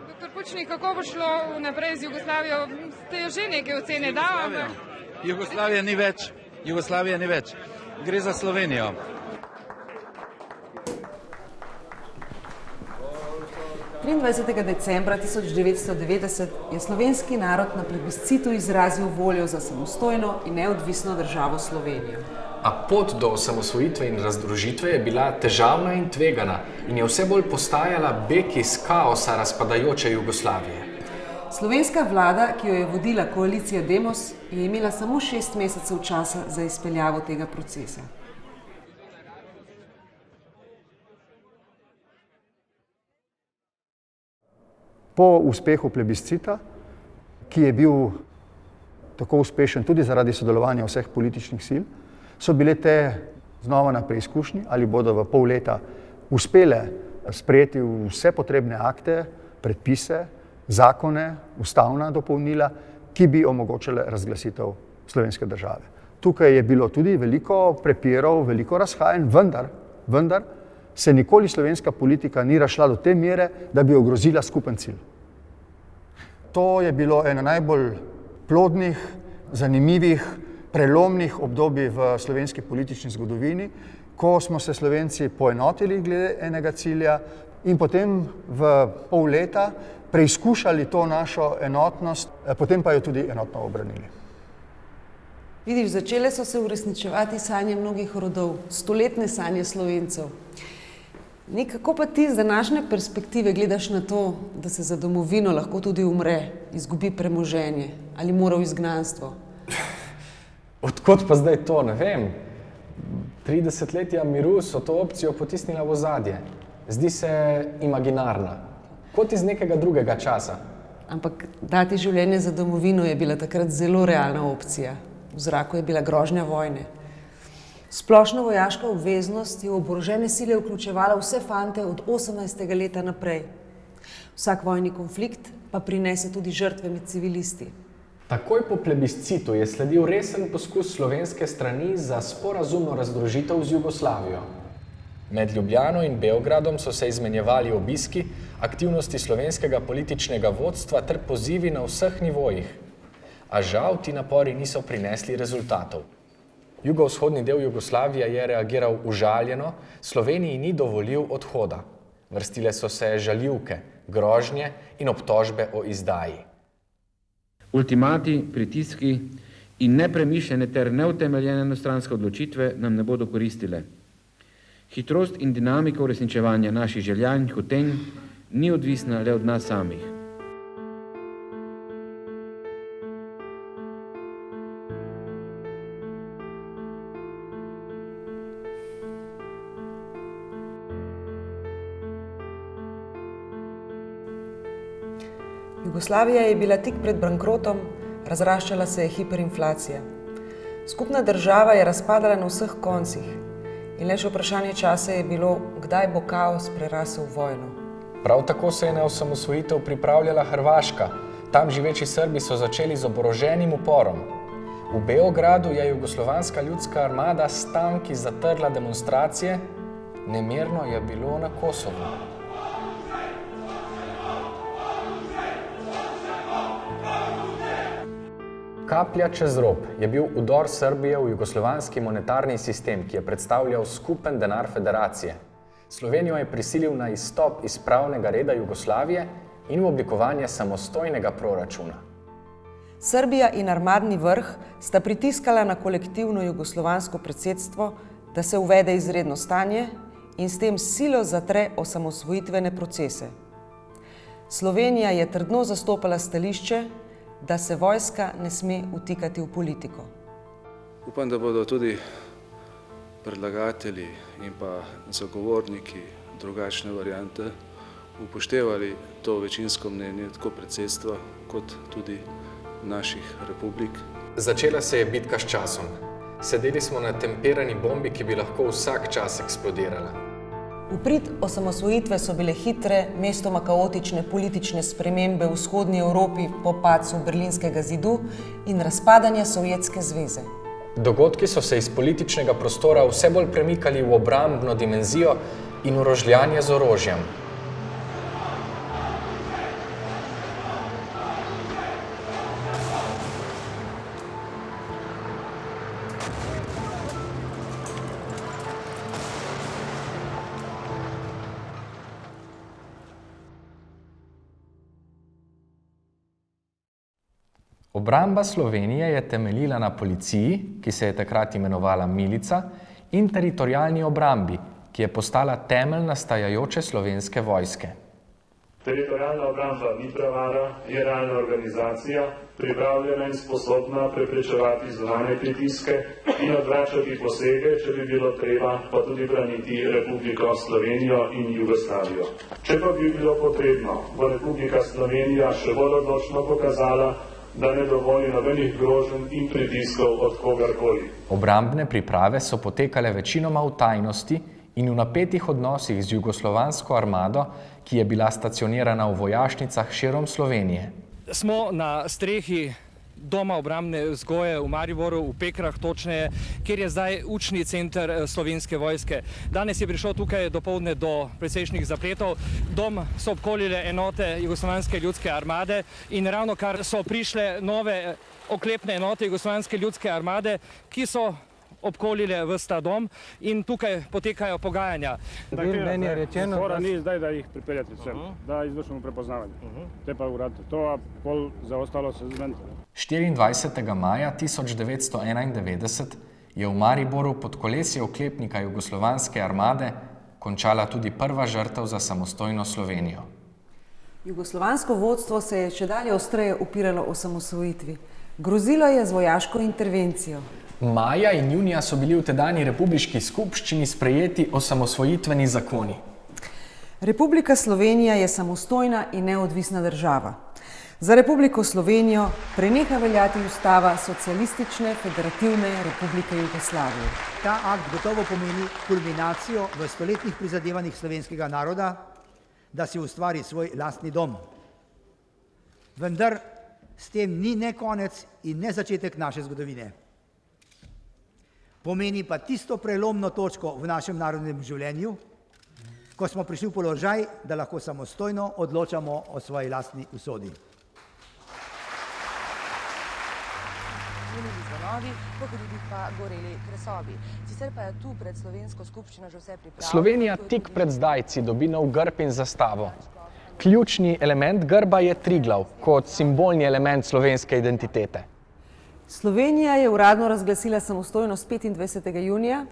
Doktor Pučnik, kako bo šlo naprej z Jugoslavijo? Ste jo že neke ocene dali? Jugoslavija ni več. Gre za Slovenijo. Decembra 1990 je slovenski narod na plebiscitu izrazil voljo za samostojno in neodvisno državo Slovenijo. A pot do osamosvojitve in razdružitve je bila težavna in tvegana in je vse bolj postajala beg iz kaosa razpadajoče Jugoslavije. Slovenska vlada, ki jo je vodila koalicija Demos, je imela samo 6 mesecev časa za izpeljavo tega procesa. Po uspehu plebiscita, ki je bil tako uspešen tudi zaradi sodelovanja vseh političnih sil, so bile te znova na preizkušnji, ali bodo v pol leta uspele sprejeti vse potrebne akte, predpise, zakone, ustavna dopolnila, ki bi omogočile razglasitev slovenske države. Tukaj je bilo tudi veliko prepirov, veliko razhajanj, vendar se nikoli slovenska politika ni razšla do te mere, da bi ogrozila skupen cilj. To je bilo eno najbolj plodnih, zanimivih, prelomnih obdobij v slovenski politični zgodovini, ko smo se Slovenci poenotili glede enega cilja in potem v pol leta preizkušali to našo enotnost, potem pa jo tudi enotno obranili. Vidiš, začele so se uresničevati sanje mnogih rodov, stoletne sanje Slovencev. Kako pa ti z današnje perspektive gledaš na to, da se za domovino lahko tudi umre, izgubi premoženje ali mora v izgnanstvo? Odkot pa zdaj to, ne vem. 3 desetletja miru so to opcijo potisnila v ozadje. Zdi se imaginarna, kot iz nekega drugega časa. Ampak dati življenje za domovino je bila takrat zelo realna opcija. V zraku je bila grožnja vojne. Splošna vojaška obveznost je v oborožene sile vključevala vse fante od 18. leta naprej. Vsak vojni konflikt pa prinese tudi žrtve med civilisti. Takoj po plebiscitu je sledil resen poskus slovenske strani za sporazumno razdružitev z Jugoslavijo. Med Ljubljano in Beogradom so se izmenjevali obiski, aktivnosti slovenskega političnega vodstva ter pozivi na vseh nivojih. A žal ti napori niso prinesli rezultatov. Jugovzhodni del Jugoslavije je reagiral užaljeno, Sloveniji ni dovolil odhoda. Vrstile so se žaljivke, grožnje in obtožbe o izdaji. Ultimati, pritiski in nepremišljene ter neutemeljene enostranske odločitve nam ne bodo koristile. Hitrost in dinamika uresničevanja naših želja in hotenj ni odvisna le od nas samih. Jugoslavija je bila tik pred bankrotom, razraščala se je hiperinflacija. Skupna država je razpadala na vseh koncih in le še vprašanje časa je bilo, kdaj bo kaos prerasel vojno. Prav tako se je na osamosvojitev pripravljala Hrvaška. Tam živeči Srbi so začeli z oboroženim uporom. V Beogradu je Jugoslovanska ljudska armada s tanki zatrla demonstracije, nemirno je bilo na Kosovu. Kaplja čez rob je bil vdor Srbije v jugoslovanski monetarni sistem, ki je predstavljal skupen denar federacije. Slovenijo je prisilil na izstop iz pravnega reda Jugoslavije in v oblikovanje samostojnega proračuna. Srbija in armadni vrh sta pritiskala na kolektivno jugoslovansko predsedstvo, da se uvede izredno stanje in s tem silo zatre osamosvojitvene procese. Slovenija je trdno zastopala stališče, da se vojska ne sme vtikati v politiko. Upam, da bodo tudi predlagatelji in pa zagovorniki drugačne variante upoštevali to večinsko mnenje tako predsedstva kot tudi naših republik. Začela se je bitka s časom. Sedeli smo na temperani bombi, ki bi lahko vsak čas eksplodirala. V prid osamosvojitve so bile hitre, mestoma kaotične politične spremembe v vzhodni Evropi po padcu Berlinskega zidu in razpadanja Sovjetske zveze. Dogodki so se iz političnega prostora vse bolj premikali v obrambno dimenzijo in v rožljanje z orožjem. Obramba Slovenije je temeljila na policiji, ki se je takrat imenovala milica, in teritorialni obrambi, ki je postala temelj nastajajoče slovenske vojske. Teritorialna obramba ni prevara, je realna organizacija, pripravljena in sposobna preprečevati zunanje pritiske in odvračati posege, če bi bilo treba, pa tudi braniti Republiko Slovenijo in Jugoslavijo. Če pa bi bilo potrebno, bo Republika Slovenija še bolj odločno pokazala, da ne dovoli nobenih groženj in pritiskov od kogarkoli. Obrambne priprave so potekale večinoma v tajnosti in v napetih odnosih z jugoslovansko armado, ki je bila stacionirana v vojašnicah širom Slovenije. Smo na strehi Doma obrambne vzgoje v Mariboru, v Pekrah točneje, kjer je zdaj učni center Slovenske vojske. Danes je prišlo tukaj dopoldne do precejšnjih zapletov. Dom so obkolile enote Jugoslovanske ljudske armade in ravnokar so prišle nove oklepne enote Jugoslovanske ljudske armade, ki so obkolile ves ta dom in tukaj potekajo pogajanja. Meni je rečeno, da ni zdaj, da jih pripeljate sem, da izvršimo prepoznavanje. Te pa uradite to, a pol zaostalo se zmenite. 24. maja 1991 je v Mariboru pod kolesje oklepnika Jugoslovanske armade končala tudi prva žrtev za samostojno Slovenijo. Jugoslovansko vodstvo se je čedalje ostreje upiralo osamosvojitvi. Grozilo je z vojaško intervencijo. Maja in junija so bili v tedanji republiški skupščini sprejeti osamosvojitveni zakoni. Republika Slovenija je samostojna in neodvisna država. Za Republiko Slovenijo preneha veljati ustava Socialistične federativne republike Jugoslavije. Ta akt gotovo pomeni kulminacijo v stoletnih prizadevanjih slovenskega naroda, da si ustvari svoj lastni dom. Vendar s tem ni ne konec in ne začetek naše zgodovine. Pomeni pa tisto prelomno točko v našem narodnem življenju, ko smo prišli v položaj, da lahko samostojno odločamo o svoji lastni usodi. Zvonili zvonovi, po hribih pa goreli kresovi. Sicer pa je tu pred slovensko skupščino že vse pripravljeno. Slovenija tik pred zdajci dobi nov grb in zastavo. Ključni element grba je Triglav, kot simbolni element slovenske identitete. Slovenija je uradno razglasila samostojnost 25. junija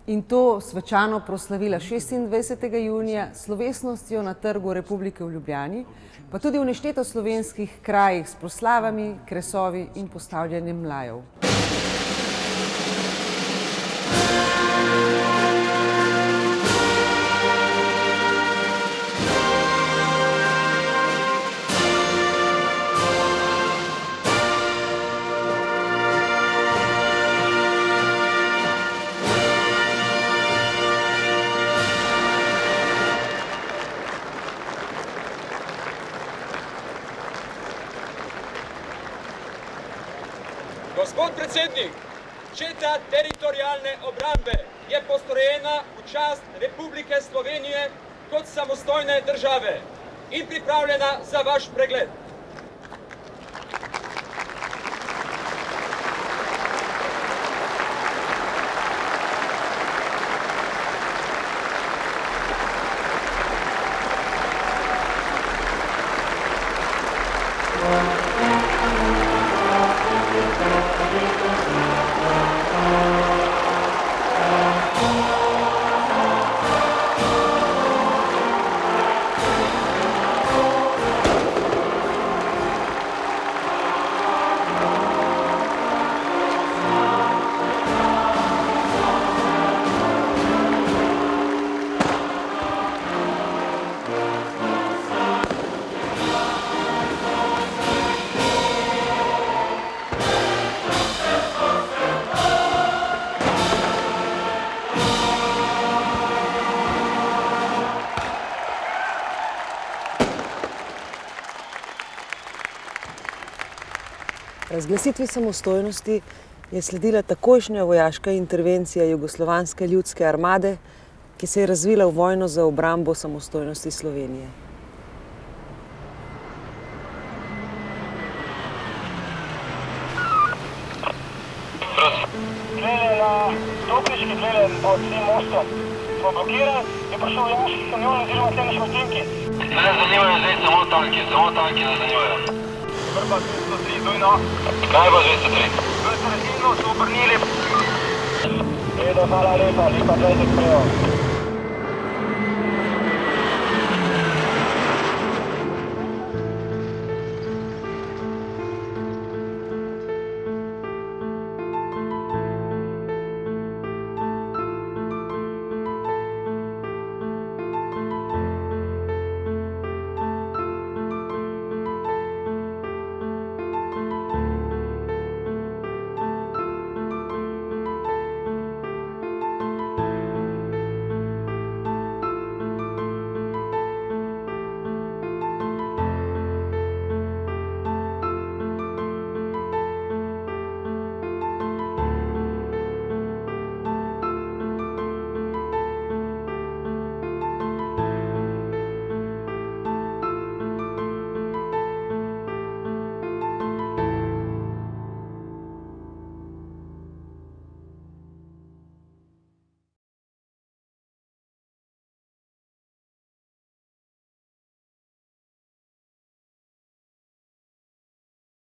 in to svečano proslavila 26. junija s slovesnostjo na Trgu Republike v Ljubljani, pa tudi v nešteto slovenskih krajih s proslavami, kresovi in postavljanjem mlajev. Gospod predsednik, četa teritorialne obrambe je postrojena v čast Republike Slovenije kot samostojne države in pripravljena za vaš pregled. Razglasitvi samostojnosti je sledila takojšnja vojaška intervencija Jugoslovanske ljudske armade, ki se je razvila v vojno za obrambo samostojnosti Slovenije. Tlele na Topliški, tlele pod tem mostom smo blokirali, je prišel vojaški kamion oziroma tlele šmotinki. Mene zanimajo zdaj samo tanki nas zanimajo. Vrba 203, dojno. Kaj bo 203? 203 so obrnili. Edo, hvala lepa, 20 prejo.